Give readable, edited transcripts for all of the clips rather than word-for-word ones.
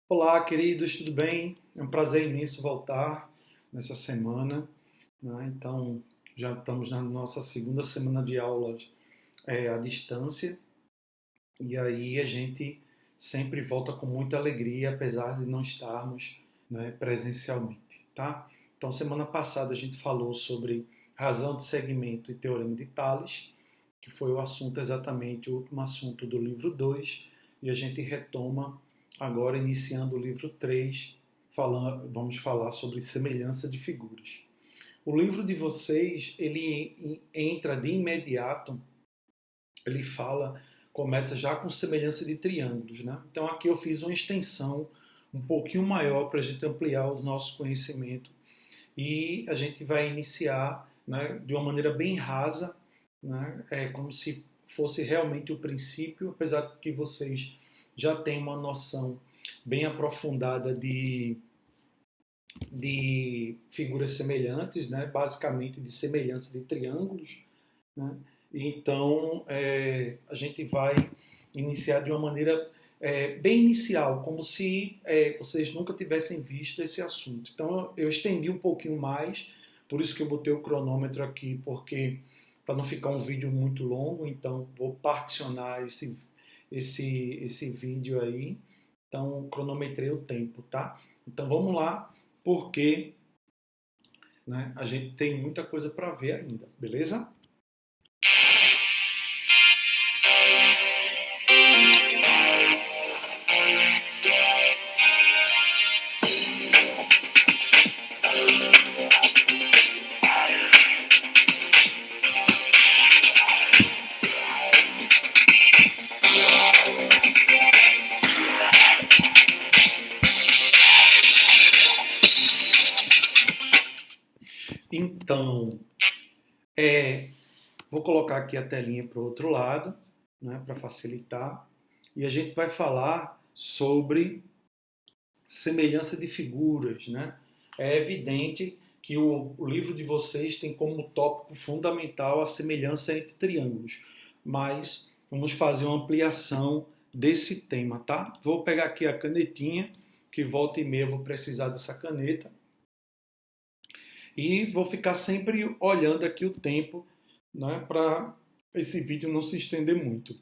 Olá, queridos, tudo bem? É um prazer imenso voltar nessa semana, né? Então, já estamos na nossa segunda semana de aulas à distância, e aí a gente sempre volta com muita alegria, apesar de não estarmos, né, presencialmente, tá? Então, semana passada a gente falou sobre razão de segmento e teorema de Tales, que foi o assunto exatamente, o último assunto do livro 2, e a gente retoma agora, iniciando o livro 3, vamos falar sobre semelhança de figuras. O livro de vocês, ele entra de imediato, ele fala, começa já com semelhança de triângulos, né? Então aqui eu fiz uma extensão um pouquinho maior para a gente ampliar o nosso conhecimento e a gente vai iniciar, né, de uma maneira bem rasa, né, como se fosse realmente o princípio, apesar de que vocês já têm uma noção bem aprofundada de figuras semelhantes, né, basicamente de semelhança de triângulos, né? Então a gente vai iniciar de uma maneira bem inicial, como se vocês nunca tivessem visto esse assunto. Então eu estendi um pouquinho mais, por isso que eu botei o cronômetro aqui, porque para não ficar um vídeo muito longo, então vou particionar esse vídeo aí. Então cronometrei o tempo, tá? Então vamos lá, porque, né, a gente tem muita coisa para ver ainda, beleza? Então, vou colocar aqui a telinha para o outro lado, né, para facilitar, e a gente vai falar sobre semelhança de figuras, né? É evidente que o livro de vocês tem como tópico fundamental a semelhança entre triângulos, mas vamos fazer uma ampliação desse tema, tá? Vou pegar aqui a canetinha, que volta e meia eu vou precisar dessa caneta, e vou ficar sempre olhando aqui o tempo, né, para esse vídeo não se estender muito.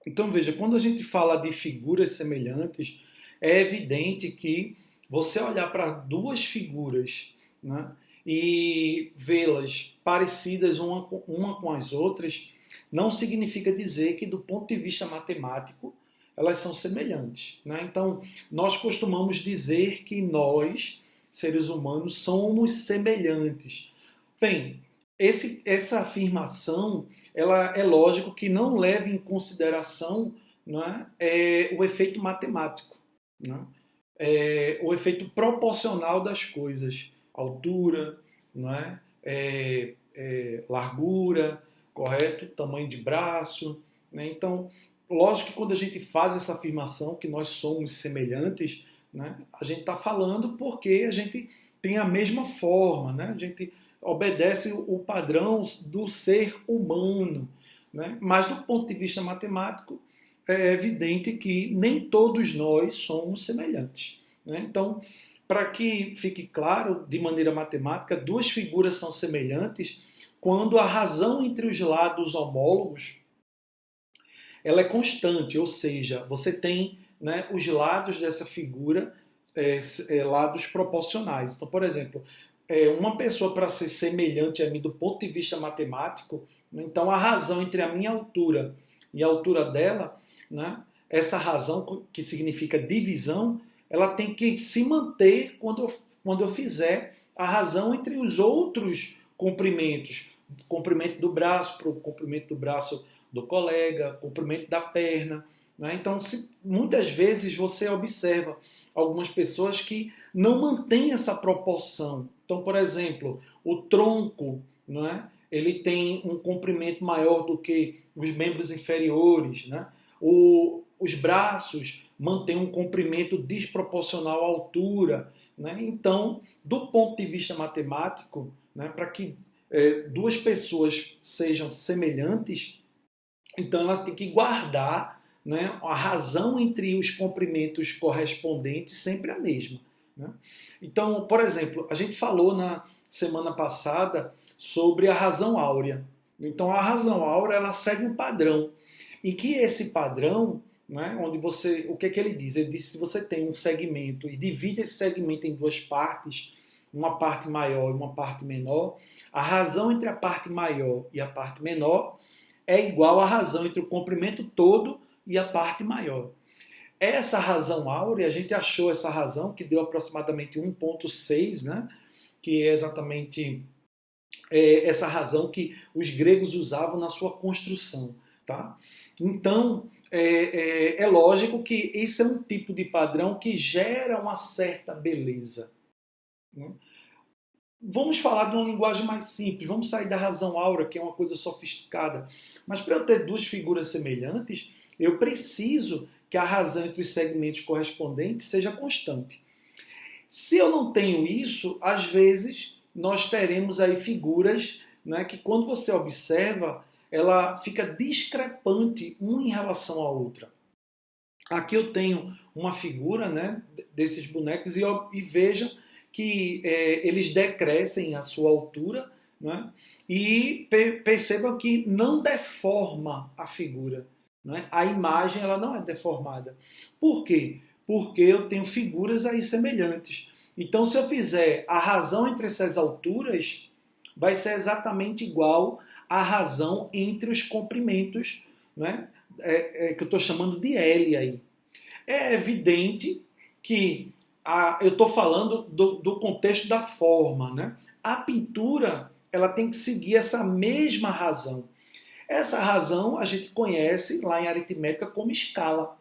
Então veja, quando a gente fala de figuras semelhantes, é evidente que você olhar para duas figuras, né, e vê-las parecidas uma com as outras, não significa dizer que do ponto de vista matemático elas são semelhantes, né? Então nós costumamos dizer que nós, seres humanos, somos semelhantes. Bem, essa afirmação, ela é lógico que não leva em consideração, não o efeito matemático, não o efeito proporcional das coisas, altura, não largura, correto, tamanho de braço, né? Então, lógico que quando a gente faz essa afirmação que nós somos semelhantes, né, a gente está falando porque a gente tem a mesma forma, né? A gente obedece o padrão do ser humano, né? Mas do ponto de vista matemático, é evidente que nem todos nós somos semelhantes, né? Então, para que fique claro, de maneira matemática, duas figuras são semelhantes quando a razão entre os lados homólogos ela é constante, ou seja, você tem, né, os lados dessa figura, lados proporcionais. Então, por exemplo, uma pessoa para ser semelhante a mim do ponto de vista matemático, né, então a razão entre a minha altura e a altura dela, né, essa razão que significa divisão, ela tem que se manter quando eu fizer a razão entre os outros comprimentos. Comprimento do braço para o comprimento do braço do colega, comprimento da perna, né? Então, muitas vezes você observa algumas pessoas que não mantêm essa proporção. Então, por exemplo, o tronco, não é? Ele tem um comprimento maior do que os membros inferiores, né? Os braços mantêm um comprimento desproporcional à altura. né? Então, do ponto de vista matemático, né, para que duas pessoas sejam semelhantes, então ela tem que guardar, né, a razão entre os comprimentos correspondentes sempre a mesma, né? Então, por exemplo, a gente falou na semana passada sobre a razão áurea. Então, a razão áurea ela segue um padrão e que esse padrão, né, onde você, o que é que ele diz? Ele diz que se você tem um segmento e divide esse segmento em duas partes, uma parte maior e uma parte menor, a razão entre a parte maior e a parte menor é igual à razão entre o comprimento todo e a parte maior. Essa razão áurea, a gente achou essa razão que deu aproximadamente 1,6, né? Que é exatamente essa razão que os gregos usavam na sua construção. Tá? Então, é lógico que esse é um tipo de padrão que gera uma certa beleza. Né? Vamos falar de uma linguagem mais simples, vamos sair da razão áurea, que é uma coisa sofisticada. Mas para eu ter duas figuras semelhantes, eu preciso que a razão entre os segmentos correspondentes seja constante. Se eu não tenho isso, às vezes nós teremos aí figuras, né, que quando você observa, ela fica discrepante uma em relação à outra. Aqui eu tenho uma figura, né, desses bonecos e veja que eles decrescem a sua altura, né, e percebam que não deforma a figura. Né? A imagem ela não é deformada. Por quê? Porque eu tenho figuras aí semelhantes. Então, se eu fizer a razão entre essas alturas, vai ser exatamente igual à razão entre os comprimentos, né? Que eu estou chamando de L aí. É evidente que eu estou falando do contexto da forma, né? A pintura ela tem que seguir essa mesma razão. Essa razão a gente conhece lá em aritmética como escala.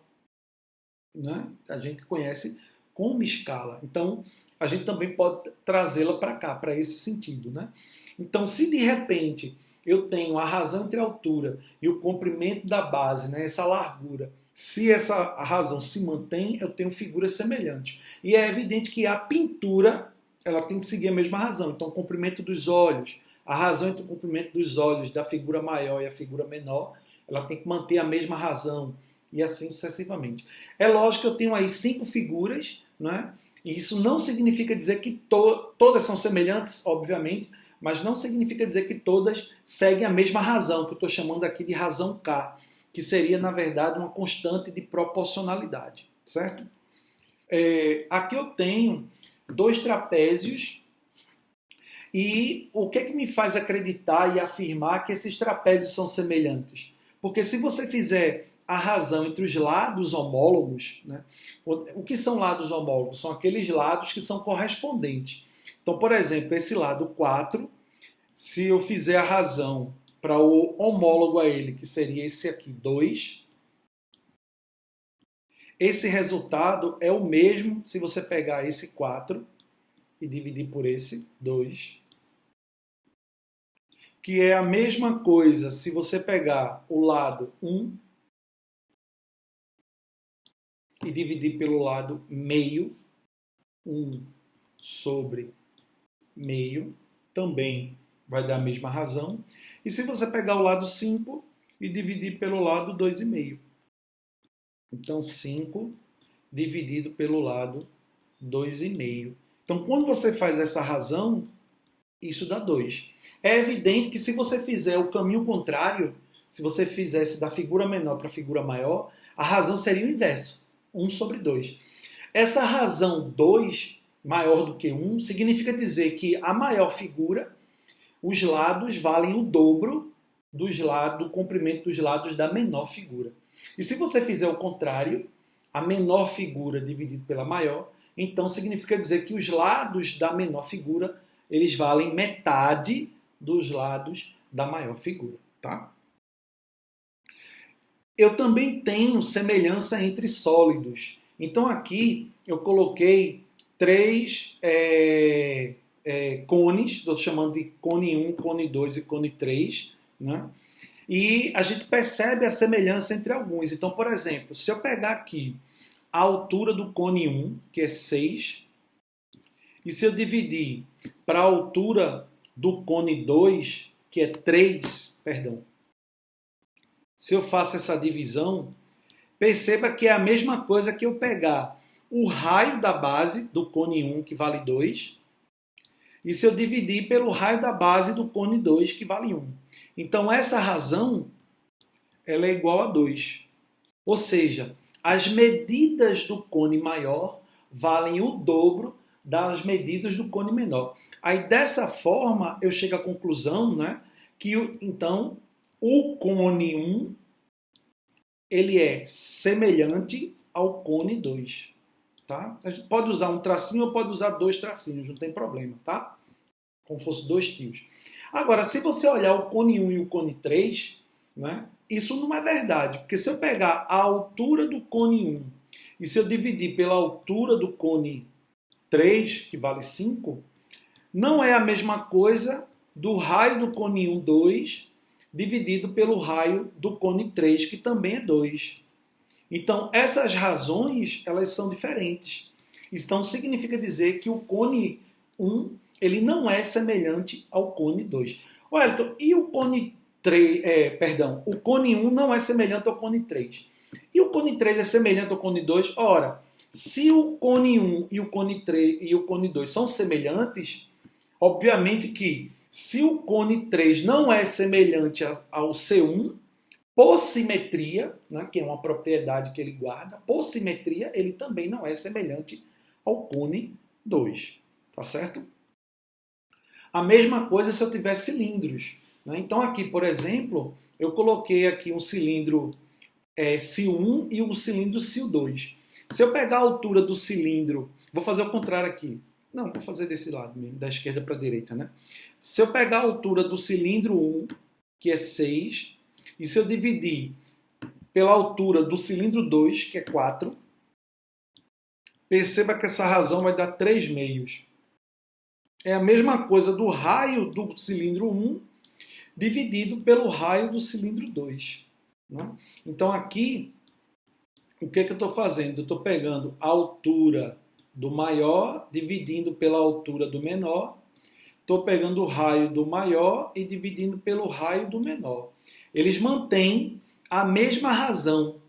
Né? A gente conhece como escala. Então, a gente também pode trazê-la para cá, para esse sentido. Né? Então, se de repente eu tenho a razão entre a altura e o comprimento da base, né, essa largura, se essa razão se mantém, eu tenho figuras semelhantes. E é evidente que a pintura ela tem que seguir a mesma razão. Então, o comprimento dos olhos, a razão entre o comprimento dos olhos da figura maior e a figura menor, ela tem que manter a mesma razão e assim sucessivamente. É lógico que eu tenho aí 5 figuras, né? E isso não significa dizer que todas são semelhantes, obviamente, mas não significa dizer que todas seguem a mesma razão, que eu estou chamando aqui de razão K, que seria, na verdade, uma constante de proporcionalidade, certo? Aqui eu tenho 2 trapézios e o que é que me faz acreditar e afirmar que esses trapézios são semelhantes? Porque se você fizer a razão entre os lados homólogos, né? O que são lados homólogos? São aqueles lados que são correspondentes. Então, por exemplo, esse lado 4, se eu fizer a razão para o homólogo a ele, que seria esse aqui, 2, esse resultado é o mesmo se você pegar esse 4 e dividir por esse 2, que é a mesma coisa se você pegar o lado 1 e dividir pelo lado meio, 1 sobre meio, também vai dar a mesma razão. E se você pegar o lado 5 e dividir pelo lado 2,5. Então, 5 dividido pelo lado 2,5. Então, quando você faz essa razão, isso dá 2. É evidente que se você fizer o caminho contrário, se você fizesse da figura menor para a figura maior, a razão seria o inverso, 1 sobre 2. Essa razão 2, maior do que 1, significa dizer que a maior figura, os lados valem o dobro do comprimento dos lados da menor figura. E se você fizer o contrário, a menor figura dividido pela maior, então significa dizer que os lados da menor figura eles valem metade dos lados da maior figura. Tá? Eu também tenho semelhança entre sólidos. Então aqui eu coloquei 3 cones, estou chamando de cone 1, cone 2 e cone 3, né? E a gente percebe a semelhança entre alguns. Então, por exemplo, se eu pegar aqui a altura do cone 1, que é 6, e se eu dividir para a altura do cone 2, que é 3, perdão, se eu faço essa divisão, perceba que é a mesma coisa que eu pegar o raio da base do cone 1, que vale 2, e se eu dividir pelo raio da base do cone 2, que vale 1. Então, essa razão ela é igual a 2. Ou seja, as medidas do cone maior valem o dobro das medidas do cone menor. Aí, dessa forma, eu chego à conclusão, né, que então o cone 1 ele é semelhante ao cone 2. Tá? A gente pode usar um tracinho ou pode usar dois tracinhos, não tem problema, tá? Como se fosse dois tios. Agora, se você olhar o cone 1 e o cone 3, né, isso não é verdade, porque se eu pegar a altura do cone 1 e se eu dividir pela altura do cone 3, que vale 5, não é a mesma coisa do raio do cone 1, 2, dividido pelo raio do cone 3, que também é 2. Então, essas razões, elas são diferentes. Então, significa dizer que o cone 1, ele não é semelhante ao cone 2. Wellington, e o cone 3, o cone 1 não é semelhante ao cone 3. E o cone 3 é semelhante ao cone 2? Ora, se o cone 1 e o cone 3 e o cone 2 são semelhantes, obviamente que se o cone 3 não é semelhante ao C1, por simetria, né, que é uma propriedade que ele guarda, por simetria, ele também não é semelhante ao cone 2. Tá certo? A mesma coisa se eu tiver cilindros. Né? Então aqui, por exemplo, eu coloquei aqui um cilindro CIL1 e um cilindro CIL2. Se eu pegar a altura do cilindro, vou fazer o contrário aqui. Não, vou fazer desse lado mesmo, da esquerda para a direita, né? Se eu pegar a altura do cilindro 1, que é 6, e se eu dividir pela altura do cilindro 2, que é 4, perceba que essa razão vai dar 3 meios. É a mesma coisa do raio do cilindro 1 dividido pelo raio do cilindro 2. Né? Então aqui, o que eu estou fazendo? Eu estou pegando a altura do maior, dividindo pela altura do menor. Estou pegando o raio do maior e dividindo pelo raio do menor. Eles mantêm a mesma razão.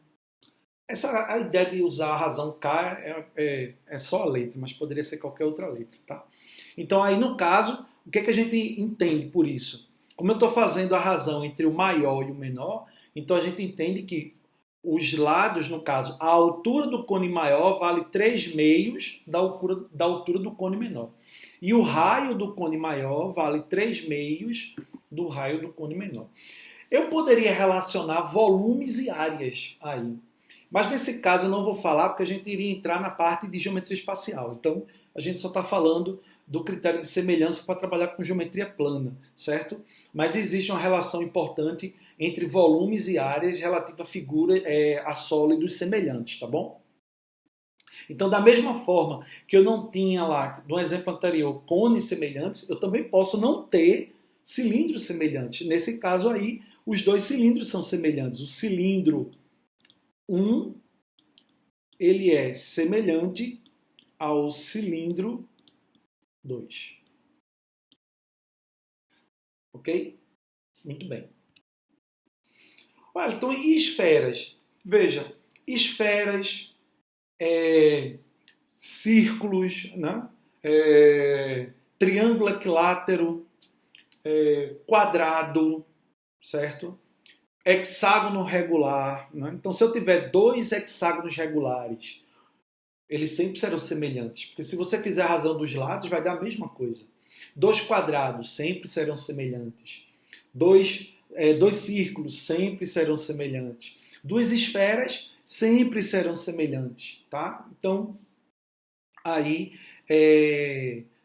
A ideia de usar a razão K é só a letra, mas poderia ser qualquer outra letra. Tá? Então, aí no caso, o que a gente entende por isso? Como eu estou fazendo a razão entre o maior e o menor, então a gente entende que os lados, no caso, a altura do cone maior vale 3 meios da altura do cone menor. E o raio do cone maior vale 3 meios do raio do cone menor. Eu poderia relacionar volumes e áreas aí. Mas nesse caso eu não vou falar porque a gente iria entrar na parte de geometria espacial. Então a gente só está falando do critério de semelhança para trabalhar com geometria plana, certo? Mas existe uma relação importante entre volumes e áreas relativa a figuras, a sólidos semelhantes, tá bom? Então, da mesma forma que eu não tinha lá, no exemplo anterior, cones semelhantes, eu também posso não ter cilindros semelhantes. Nesse caso aí, os dois cilindros são semelhantes. O cilindro 1, ele é semelhante ao cilindro 2. Ok? Muito bem. Então, e esferas? Veja, esferas, círculos, né? Triângulo equilátero, quadrado, certo? Hexágono regular. Né? Então, se eu tiver dois hexágonos regulares, eles sempre serão semelhantes. Porque se você fizer a razão dos lados, vai dar a mesma coisa. Dois quadrados sempre serão semelhantes. Dois círculos sempre serão semelhantes. Duas esferas sempre serão semelhantes. Tá? Então, aí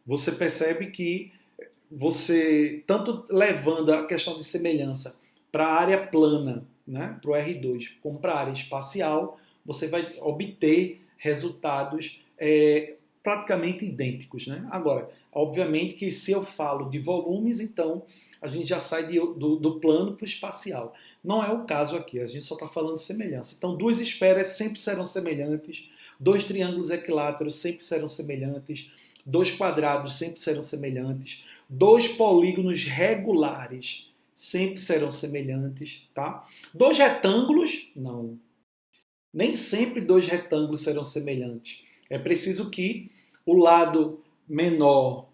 você percebe que você, tanto levando a questão de semelhança para a área plana, né, para o R2, como para a área espacial, você vai obter resultados praticamente idênticos. Né? Agora, obviamente que se eu falo de volumes, então a gente já sai do plano para o espacial. Não é o caso aqui, a gente só está falando de semelhança. Então, duas esferas sempre serão semelhantes, dois triângulos equiláteros sempre serão semelhantes, Dois quadrados sempre serão semelhantes. Dois polígonos regulares sempre serão semelhantes, tá? Dois retângulos, não. Nem sempre dois retângulos serão semelhantes. É preciso que o lado menor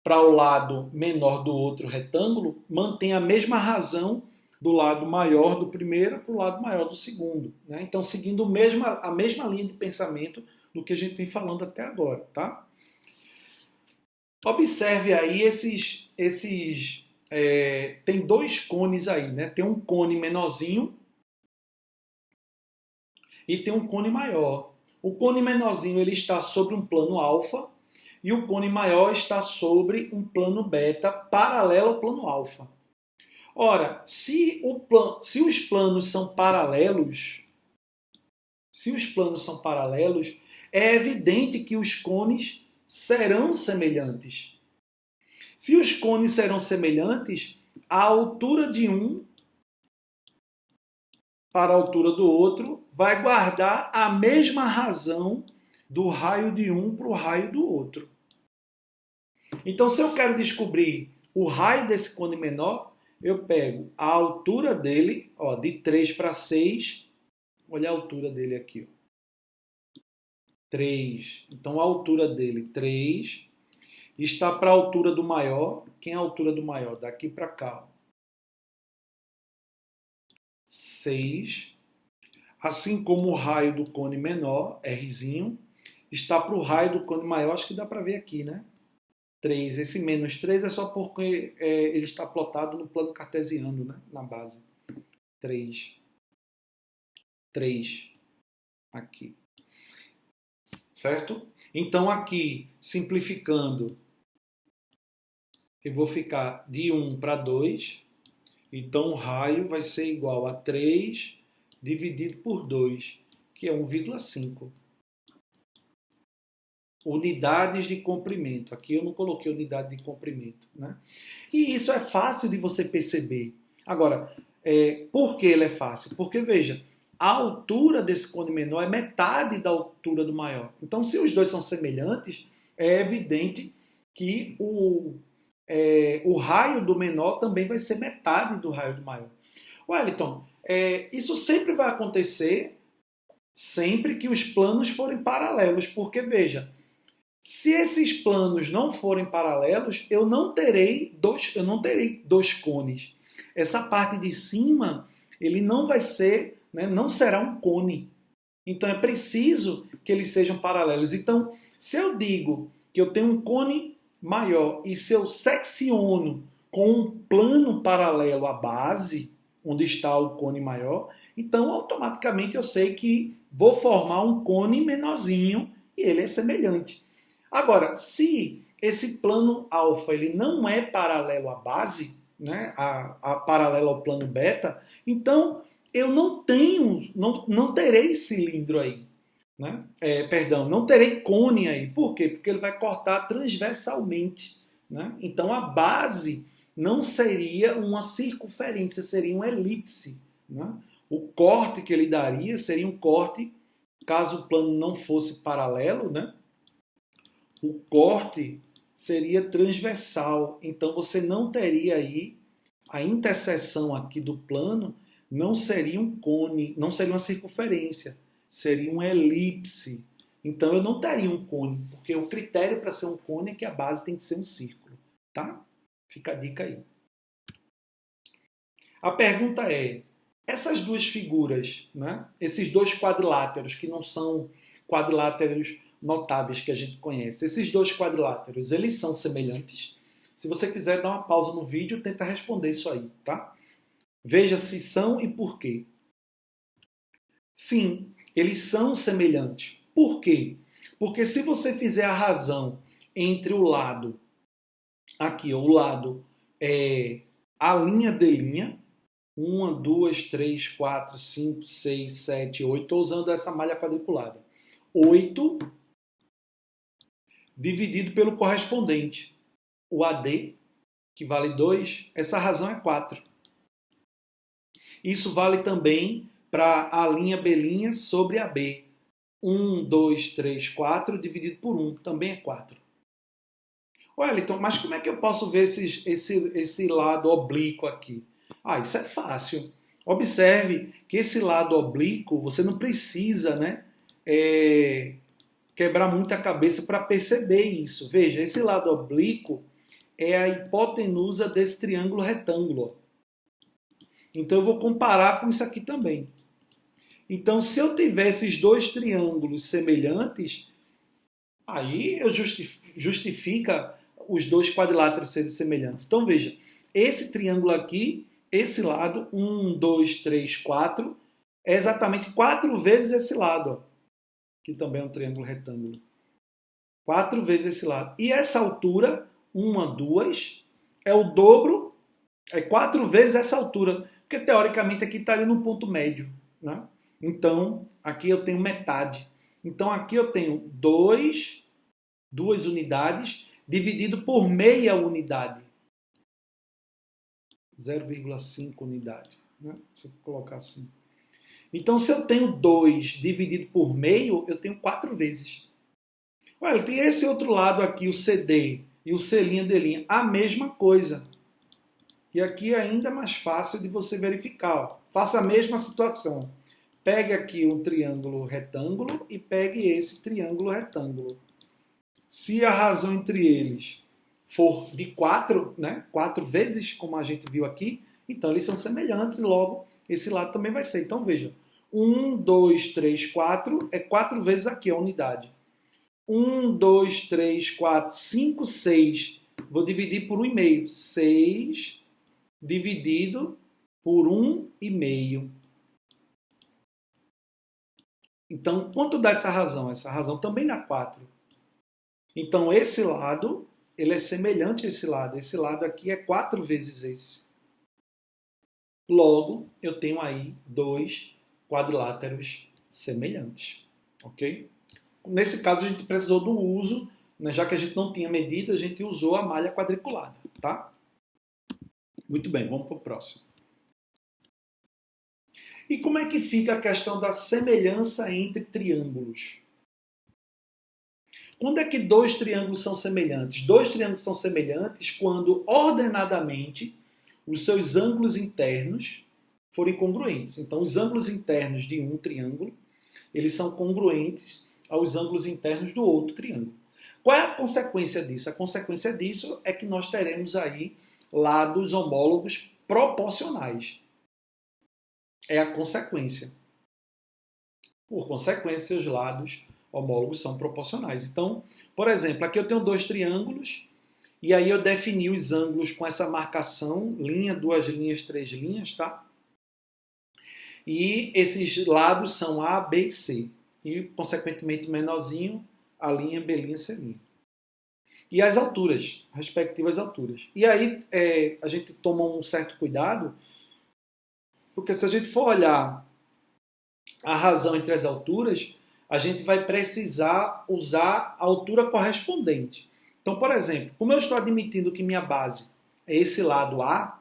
para o lado menor do outro retângulo mantenha a mesma razão do lado maior do primeiro para o lado maior do segundo, né? Então, seguindo a mesma linha de pensamento do que a gente vem falando até agora, tá? Observe aí tem dois cones aí, né? Tem um cone menorzinho e tem um cone maior. O cone menorzinho ele está sobre um plano alfa e o cone maior está sobre um plano beta paralelo ao plano alfa. Ora, se os planos são paralelos, é evidente que os cones serão semelhantes. Se os cones serão semelhantes, a altura de um para a altura do outro vai guardar a mesma razão do raio de um para o raio do outro. Então, se eu quero descobrir o raio desse cone menor, eu pego a altura dele, ó, de 3 para 6. Olha a altura dele aqui. Ó. 3. Então, a altura dele, 3. Está para a altura do maior. Quem é a altura do maior? Daqui para cá. Ó. 6. Assim como o raio do cone menor, Rzinho, está para o raio do cone maior, acho que dá para ver aqui, né? 3. Esse menos 3 é só porque ele está plotado no plano cartesiano, né? Na base. 3. 3. Aqui. Certo? Então, aqui, simplificando, eu vou ficar de 1 para 2. Então, o raio vai ser igual a 3 dividido por 2, que é 1,5. Unidades de comprimento. Aqui eu não coloquei unidade de comprimento, né? E isso é fácil de você perceber. Agora, por que ele é fácil? Porque, veja, a altura desse cone menor é metade da altura do maior. Então, se os dois são semelhantes, é evidente que o raio do menor também vai ser metade do raio do maior. Wellington, isso sempre vai acontecer sempre que os planos forem paralelos, porque, veja, se esses planos não forem paralelos, eu não terei dois cones. Essa parte de cima, ele não vai ser, né, não será um cone. Então é preciso que eles sejam paralelos. Então, se eu digo que eu tenho um cone maior e se eu secciono com um plano paralelo à base, onde está o cone maior, então automaticamente eu sei que vou formar um cone menorzinho e ele é semelhante. Agora, se esse plano alfa ele não é paralelo à base, né, paralelo ao plano beta, então eu não terei cilindro aí. Né? Não terei cone aí. Por quê? Porque ele vai cortar transversalmente. Né? Então a base não seria uma circunferência, seria uma elipse. Né? O corte que ele daria seria um corte, caso o plano não fosse paralelo, né? O corte seria transversal. Então você não teria aí a interseção aqui do plano, não seria um cone, não seria uma circunferência, seria uma elipse. Então eu não teria um cone, porque o critério para ser um cone é que a base tem que ser um círculo, tá? Fica a dica aí. A pergunta é: essas duas figuras, né? Esses dois quadriláteros que não são quadriláteros notáveis que a gente conhece, esses dois quadriláteros, eles são semelhantes? Se você quiser dar uma pausa no vídeo, tenta responder isso aí, tá? Veja se são e por quê. Sim, eles são semelhantes. Por quê? Porque se você fizer a razão entre o lado, aqui, o lado a linha de linha, 1, 2, 3, 4, 5, 6, 7, 8, estou usando essa malha quadriculada. 8 dividido pelo correspondente, o AD, que vale 2, essa razão é 4. Isso vale também para a linha B' sobre a B. 1, 2, 3, 4 dividido por 1, também é 4. Wellington, mas como é que eu posso ver esse lado oblíquo aqui? Ah, isso é fácil. Observe que esse lado oblíquo, você não precisa, né, é, quebrar muita cabeça para perceber isso. Veja, esse lado oblíquo é a hipotenusa desse triângulo retângulo. Então eu vou comparar com isso aqui também. Então, se eu tiver esses dois triângulos semelhantes, aí eu justifica os dois quadriláteros serem semelhantes. Então veja, esse triângulo aqui, esse lado, 1, 2, 3, 4, é exatamente 4 vezes esse lado, ó, que também é um triângulo retângulo. 4 vezes esse lado. E essa altura, 1, 2, é o dobro, é 4 vezes essa altura, porque teoricamente aqui estaria no ponto médio, né? Então, aqui eu tenho metade. Então, aqui eu tenho 2 unidades dividido por meia unidade. 0,5 unidade. Né? Se eu colocar assim. Então, se eu tenho 2 dividido por meio, eu tenho 4 vezes. Olha, tem esse outro lado aqui, o CD e o C', a mesma coisa. E aqui é ainda mais fácil de você verificar. Ó. Faça a mesma situação. Pegue aqui um triângulo retângulo e pegue esse triângulo retângulo. Se a razão entre eles for de 4, né, 4 vezes, como a gente viu aqui, então eles são semelhantes, logo esse lado também vai ser. Então veja, 1, 2, 3, 4 é 4 vezes aqui a unidade. 1, 2, 3, 4, 5, 6. Vou dividir por 1,5. 6 dividido por 1,5. Então, quanto dá essa razão? Essa razão também dá 4. Então, esse lado, ele é semelhante a esse lado. Esse lado aqui é 4 vezes esse. Logo, eu tenho aí 2 quadriláteros semelhantes. Ok? Nesse caso, a gente precisou do uso, né, já que a gente não tinha medida, a gente usou a malha quadriculada. Tá? Muito bem, vamos para o próximo. E como é que fica a questão da semelhança entre triângulos? Quando é que dois triângulos são semelhantes? Dois triângulos são semelhantes quando ordenadamente os seus ângulos internos forem congruentes. Então, os ângulos internos de um triângulo, eles são congruentes aos ângulos internos do outro triângulo. Qual é a consequência disso? A consequência disso é que nós teremos aí lados homólogos proporcionais. É a consequência. Por consequência, os lados homólogos são proporcionais. Então, por exemplo, aqui eu tenho dois triângulos e aí eu defini os ângulos com essa marcação, linha, 2 linhas, 3 linhas, tá? E esses lados são A, B e C. E, consequentemente, menorzinho, a linha, B', C'. E as alturas, respectivas alturas. E aí a gente toma um certo cuidado, porque se a gente for olhar a razão entre as alturas, a gente vai precisar usar a altura correspondente. Então, por exemplo, como eu estou admitindo que minha base é esse lado A,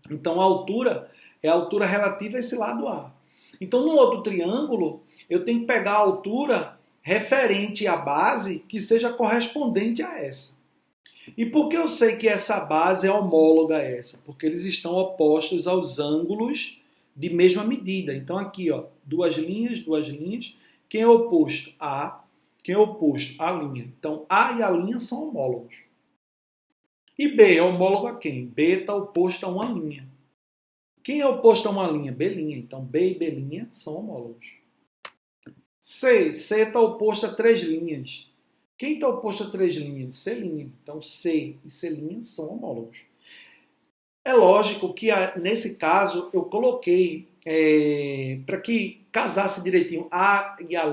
então a altura é a altura relativa a esse lado A. Então, no outro triângulo, eu tenho que pegar a altura referente à base que seja correspondente a essa. E por que eu sei que essa base é homóloga a essa? Porque eles estão opostos aos ângulos de mesma medida. Então aqui, ó, 2 linhas, 2 linhas. Quem é oposto? A. Quem é oposto? A linha. Então A e a linha são homólogos. E B é homólogo a quem? B está oposto a uma linha. Quem é oposto a uma linha? B'. Então B e B' são homólogos. C está oposto a 3 linhas. Quem está oposto a 3 linhas? C'. Então C e C' são homólogos. É lógico que nesse caso eu coloquei para que casasse direitinho A e A',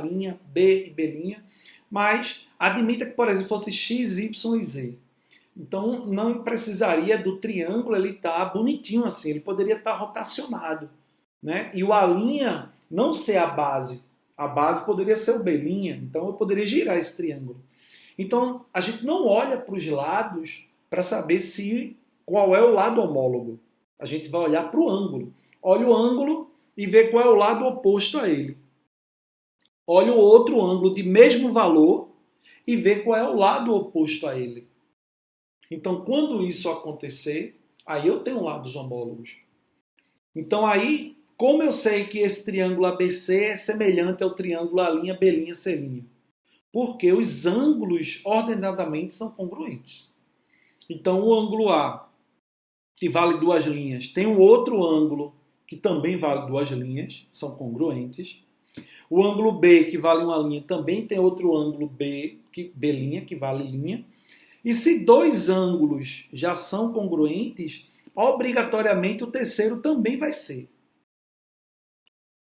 B e B', mas admita que, por exemplo, fosse X, Y e Z. Então não precisaria do triângulo ele estar bonitinho assim, ele poderia estar rotacionado, né? E o A' não ser a base poderia ser o B', então eu poderia girar esse triângulo. Então a gente não olha para os lados para saber qual é o lado homólogo. A gente vai olhar para o ângulo. Olha o ângulo e vê qual é o lado oposto a ele. Olha o outro ângulo de mesmo valor e vê qual é o lado oposto a ele. Então, quando isso acontecer, aí eu tenho lados homólogos. Então, aí, como eu sei que esse triângulo ABC é semelhante ao triângulo A'B', C'D'? Porque os ângulos ordenadamente são congruentes. Então, o ângulo A, que vale duas linhas, tem um outro ângulo que também vale duas linhas, são congruentes. O ângulo B, que vale uma linha, também tem outro ângulo B, B', que vale linha. E se dois ângulos já são congruentes, obrigatoriamente o terceiro também vai ser.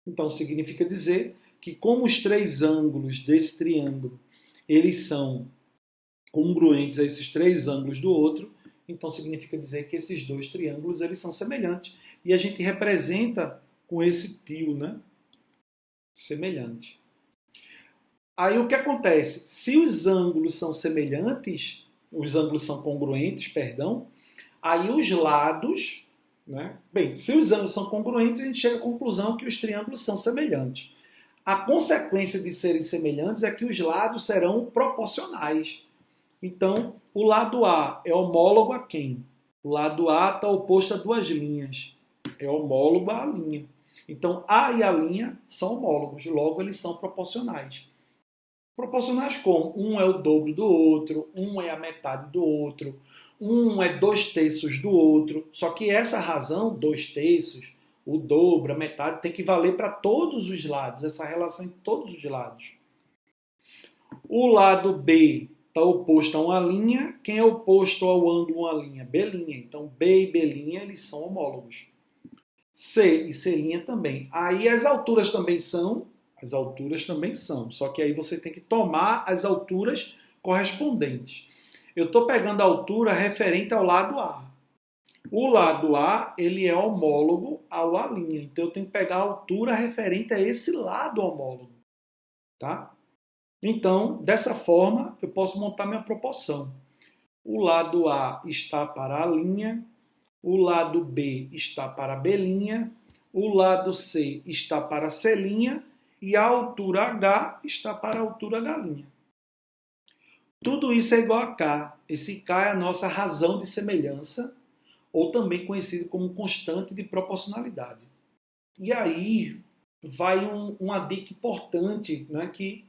Então significa dizer que como os três ângulos desse triângulo, eles são congruentes a esses três ângulos do outro, então significa dizer que esses dois triângulos eles são semelhantes. E a gente representa com esse tio, né? Semelhante. Aí o que acontece? Se os ângulos são semelhantes, os ângulos são congruentes, perdão, aí os lados, né? Bem, se os ângulos são congruentes, a gente chega à conclusão que os triângulos são semelhantes. A consequência de serem semelhantes é que os lados serão proporcionais. Então, o lado A é homólogo a quem? O lado A está oposto a duas linhas. É homólogo à linha. Então, A e a linha são homólogos, logo eles são proporcionais. Proporcionais como? Um é o dobro do outro, um é a metade do outro, um é 2/3 do outro. Só que essa razão, 2/3, o dobro, a metade, tem que valer para todos os lados, essa relação em todos os lados. O lado B está oposto a uma linha. Quem é oposto ao ângulo uma linha? B'. Então, B e B' eles são homólogos. C e C' também. Aí as alturas também são. As alturas também são. Só que aí você tem que tomar as alturas correspondentes. Eu estou pegando a altura referente ao lado A. O lado A ele é homólogo ao A'. Então eu tenho que pegar a altura referente a esse lado homólogo. Tá? Então, dessa forma, eu posso montar minha proporção. O lado A está para a linha, o lado B está para B', o lado C está para C' e a altura H está para a altura H'. Tudo isso é igual a K. Esse K é a nossa razão de semelhança, ou também conhecido como constante de proporcionalidade. E aí vai uma dica importante, né, que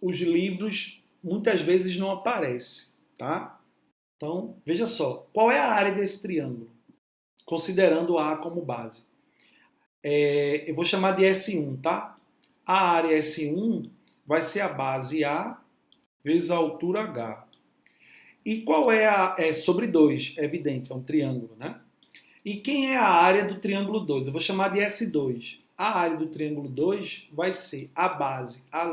os livros muitas vezes não aparecem, tá? Então, veja só, qual é a área desse triângulo? Considerando A como base. Eu vou chamar de S1, tá? A área S1 vai ser a base A vezes a altura H. E qual é a... É sobre 2, é evidente, é um triângulo, né? E quem é a área do triângulo 2? Eu vou chamar de S2. A área do triângulo 2 vai ser a base A'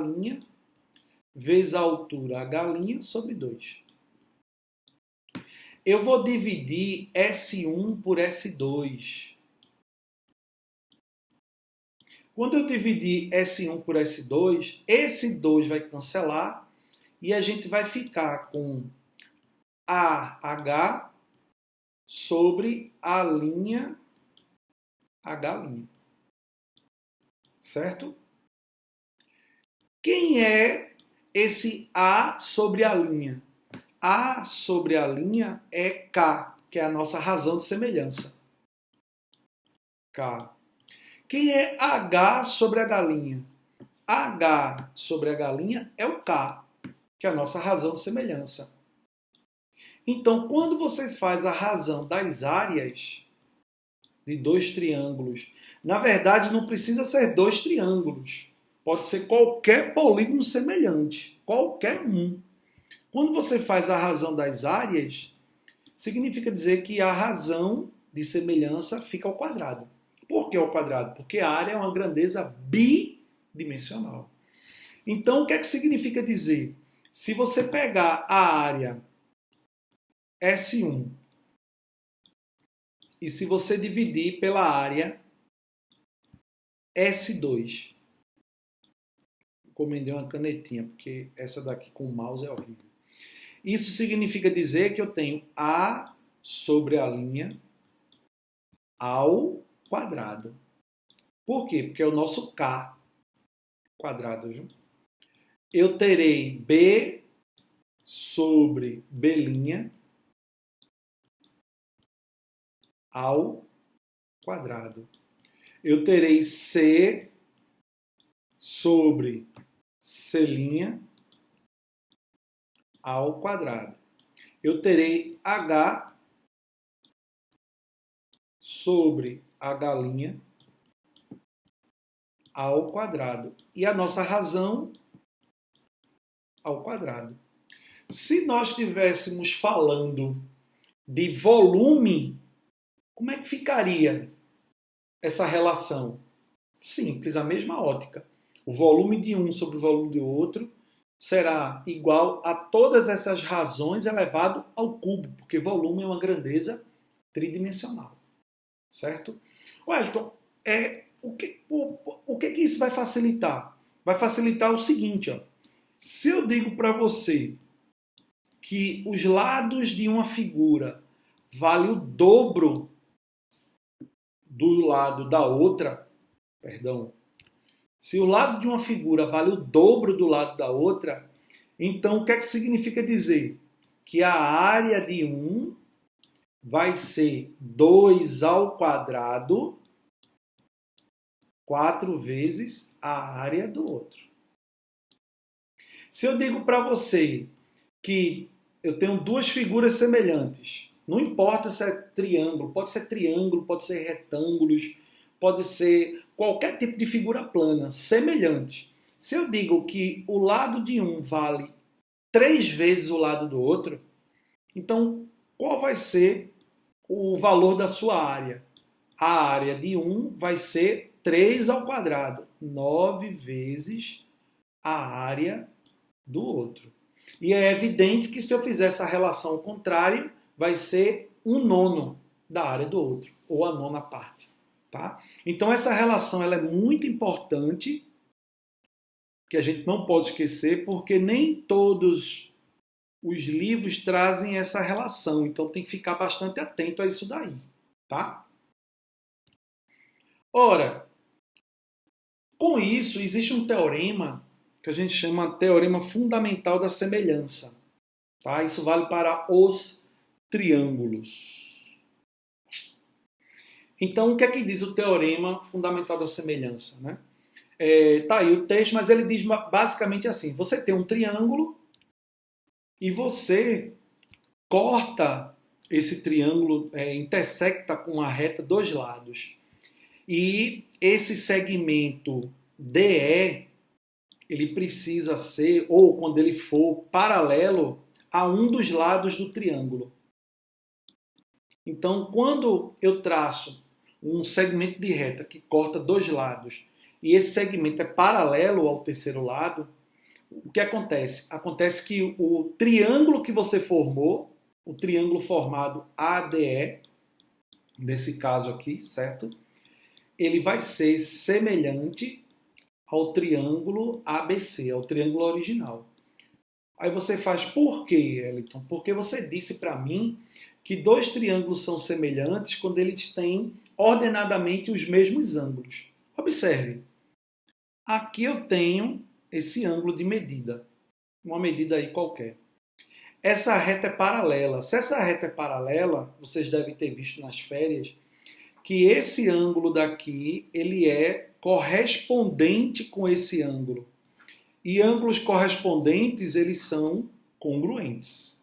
vezes a altura H' sobre 2. Eu vou dividir S1 por S2. Quando eu dividir S1 por S2, esse 2 vai cancelar e a gente vai ficar com AH sobre a linha H'. Certo? Quem é esse A sobre a linha? A sobre a linha é K, que é a nossa razão de semelhança. K. Quem é H sobre a galinha? H sobre a galinha é o K, que é a nossa razão de semelhança. Então, quando você faz a razão das áreas de dois triângulos, na verdade não precisa ser dois triângulos. Pode ser qualquer polígono semelhante, qualquer um. Quando você faz a razão das áreas, significa dizer que a razão de semelhança fica ao quadrado. Por que ao quadrado? Porque a área é uma grandeza bidimensional. Então, o que é que significa dizer? Se você pegar a área S1 e se você dividir pela área S2, encomendei uma canetinha, porque essa daqui com o mouse é horrível. Isso significa dizer que eu tenho A sobre a linha ao quadrado. Por quê? Porque é o nosso K quadrado. Viu? Eu terei B sobre B' ao quadrado. Eu terei C sobre C' ao quadrado. Eu terei H sobre H' ao quadrado. E a nossa razão ao quadrado. Se nós estivéssemos falando de volume, como é que ficaria essa relação? Simples, a mesma ótica. O volume de um sobre o volume do outro será igual a todas essas razões elevado ao cubo, porque volume é uma grandeza tridimensional. Certo? Wellington, o que isso vai facilitar? Vai facilitar o seguinte, ó. Se eu digo para você que os lados de uma figura valem o dobro do lado da outra, perdão, se o lado de uma figura vale o dobro do lado da outra, então o que é que significa dizer? Que a área de um vai ser 2 ao quadrado, 4 vezes a área do outro. Se eu digo para você que eu tenho duas figuras semelhantes, não importa se é triângulo, pode ser retângulos, pode ser qualquer tipo de figura plana, semelhante. Se eu digo que o lado de um vale 3 vezes o lado do outro, então qual vai ser o valor da sua área? A área de um vai ser 3 ao quadrado, 9 vezes a área do outro. E é evidente que se eu fizer essa relação contrária, vai ser 1/9 da área do outro, ou a nona parte. Tá? Então essa relação ela é muito importante, que a gente não pode esquecer, porque nem todos os livros trazem essa relação. Então tem que ficar bastante atento a isso daí. Tá? Ora, com isso, existe um teorema que a gente chama teorema fundamental da semelhança. Tá? Isso vale para os triângulos. Então, o que é que diz o teorema fundamental da semelhança? Né? Tá aí o texto, mas ele diz basicamente assim: você tem um triângulo e você corta esse triângulo, intersecta com a reta dos lados. E esse segmento DE, ele precisa ser, ou quando ele for, paralelo a um dos lados do triângulo. Então, quando eu traço um segmento de reta que corta dois lados, e esse segmento é paralelo ao terceiro lado, o que acontece? Acontece que o triângulo que você formou, o triângulo formado ADE, nesse caso aqui, certo? Ele vai ser semelhante ao triângulo ABC, ao triângulo original. Aí você faz, por quê, Eliton? Porque você disse para mim que dois triângulos são semelhantes quando eles têm ordenadamente os mesmos ângulos. Observe, aqui eu tenho esse ângulo de medida, uma medida aí qualquer. Essa reta é paralela. Se essa reta é paralela, vocês devem ter visto nas férias, que esse ângulo daqui, ele é correspondente com esse ângulo. E ângulos correspondentes, eles são congruentes.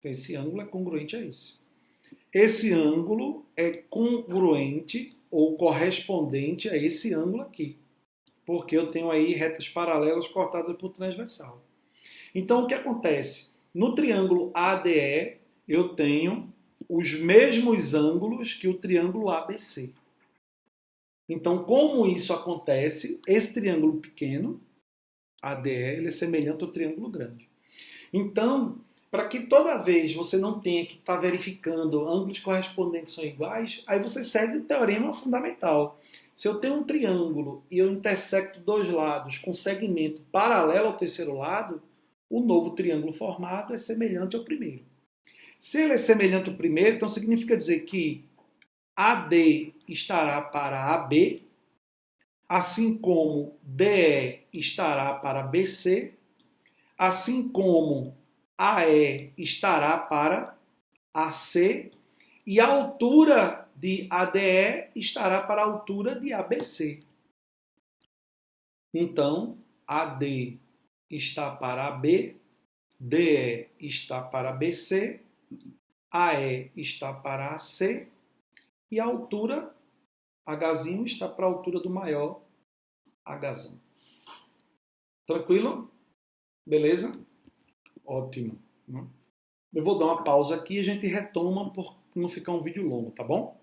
Esse ângulo é congruente a esse. Esse ângulo é congruente ou correspondente a esse ângulo aqui. Porque eu tenho aí retas paralelas cortadas por transversal. Então, o que acontece? No triângulo ADE, eu tenho os mesmos ângulos que o triângulo ABC. Então, como isso acontece, esse triângulo pequeno, ADE, ele é semelhante ao triângulo grande. Então, para que toda vez você não tenha que estar verificando ângulos correspondentes são iguais, aí você segue o teorema fundamental. Se eu tenho um triângulo e eu intersecto dois lados com segmento paralelo ao terceiro lado, o novo triângulo formado é semelhante ao primeiro. Se ele é semelhante ao primeiro, então significa dizer que AD estará para AB, assim como DE estará para BC, assim como AE estará para AC e a altura de ADE estará para a altura de ABC. Então, AD está para AB, DE está para BC, AE está para AC e a altura Hzinho está para a altura do maior Hzão. Tranquilo? Beleza? Ótimo. Eu vou dar uma pausa aqui e a gente retoma por não ficar um vídeo longo, tá bom?